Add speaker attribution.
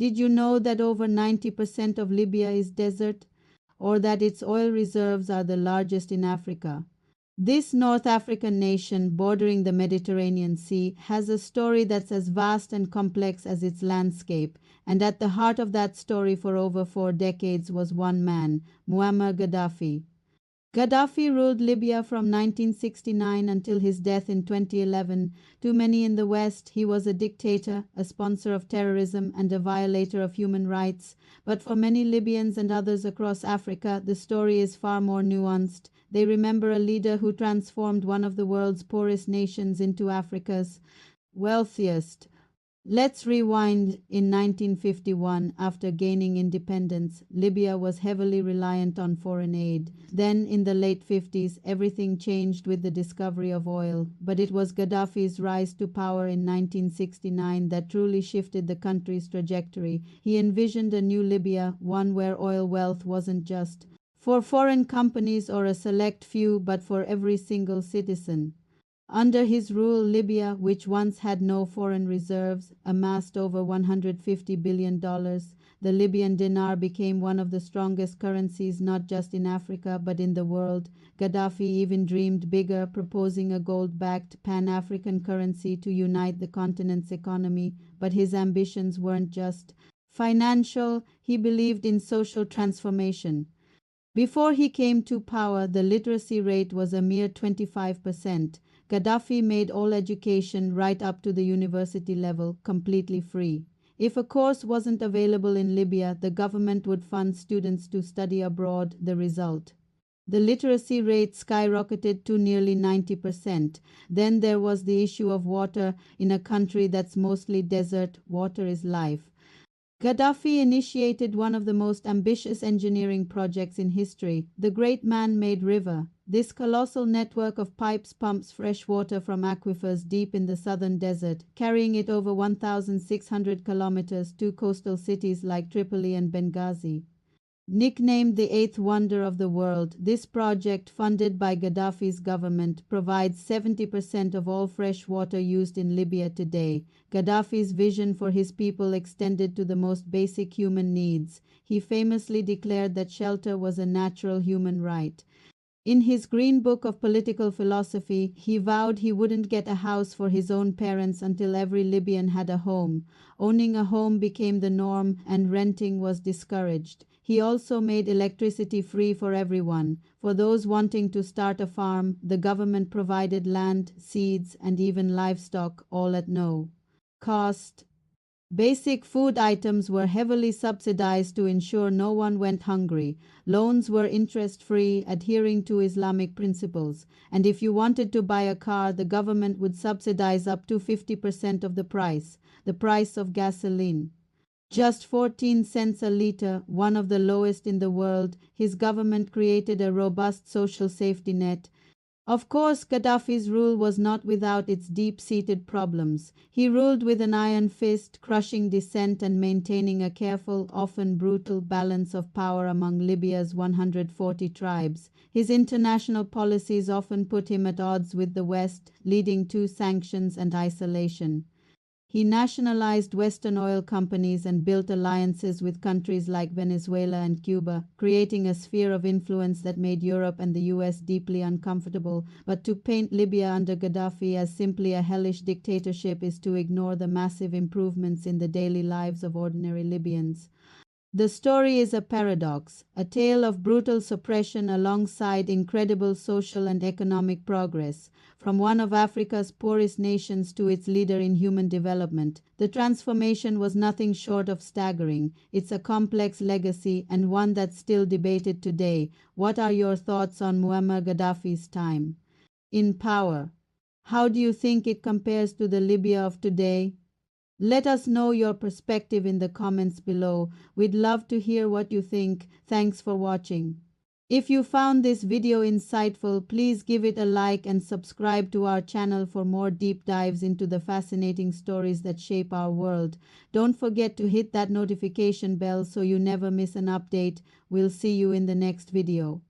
Speaker 1: Did you know that over 90% of Libya is desert, or that its oil reserves are the largest in Africa? This North African nation bordering the Mediterranean Sea has a story that's as vast and complex as its landscape, and at the heart of that story for over 4 decades was one man, Muammar Gaddafi. Gaddafi ruled Libya from 1969 until his death in 2011. To many in the West, he was a dictator, a sponsor of terrorism, and a violator of human rights. But for many Libyans and others across Africa, the story is far more nuanced. They remember a leader who transformed one of the world's poorest nations into Africa's wealthiest. Let's rewind. In 1951, after gaining independence, Libya was heavily reliant on foreign aid. Then, in the late 50s, everything changed with the discovery of oil. But it was Gaddafi's rise to power in 1969 that truly shifted the country's trajectory. He envisioned a new Libya, one where oil wealth wasn't just for foreign companies or a select few, but for every single citizen. Under his rule, Libya, which once had no foreign reserves, amassed over $150 billion. The Libyan dinar became one of the strongest currencies not just in Africa but in the world. Gaddafi even dreamed bigger, proposing a gold-backed Pan-African currency to unite the continent's economy. But his ambitions weren't just financial. He believed in social transformation. Before he came to power, the literacy rate was a mere 25%. Gaddafi made all education, right up to the university level, completely free. If a course wasn't available in Libya, the government would fund students to study abroad. The result: the literacy rate skyrocketed to nearly 90%. Then there was the issue of water. In a country that's mostly desert, water is life. Gaddafi initiated one of the most ambitious engineering projects in history, the Great Man-Made River. This colossal network of pipes pumps fresh water from aquifers deep in the southern desert, carrying it over 1,600 kilometers to coastal cities like Tripoli and Benghazi. Nicknamed the eighth wonder of the world, this project, funded by Gaddafi's government, provides 70% of all fresh water used in Libya today. Gaddafi's vision for his people extended to the most basic human needs. He famously declared that shelter was a natural human right. In his Green Book of Political Philosophy, he vowed he wouldn't get a house for his own parents until every Libyan had a home. Owning a home became the norm and renting was discouraged. He also made electricity free for everyone. For those wanting to start a farm, the government provided land, seeds, and even livestock, all at no cost. Basic food items were heavily subsidized to ensure no one went hungry. Loans were interest-free, adhering to Islamic principles. And if you wanted to buy a car, the government would subsidize up to 50% of the price of gasoline. Just 14 cents a liter, one of the lowest in the world. His government created a robust social safety net. Of course, Gaddafi's rule was not without its deep-seated problems. He ruled with an iron fist, crushing dissent and maintaining a careful, often brutal balance of power among Libya's 140 tribes. His international policies often put him at odds with the West, leading to sanctions and isolation. He nationalized Western oil companies and built alliances with countries like Venezuela and Cuba, creating a sphere of influence that made Europe and the US deeply uncomfortable. But to paint Libya under Gaddafi as simply a hellish dictatorship is to ignore the massive improvements in the daily lives of ordinary Libyans. The story is a paradox, a tale of brutal suppression alongside incredible social and economic progress. From one of Africa's poorest nations to its leader in human development, the transformation was nothing short of staggering. It's a complex legacy and one that's still debated today. What are your thoughts on Muammar Gaddafi's time in power? How do you think it compares to the Libya of today? Let us know your perspective in the comments below. We'd love to hear what you think. Thanks for watching. If you found this video insightful, please give it a like and subscribe to our channel for more deep dives into the fascinating stories that shape our world. Don't forget to hit that notification bell so you never miss an update. We'll see you in the next video.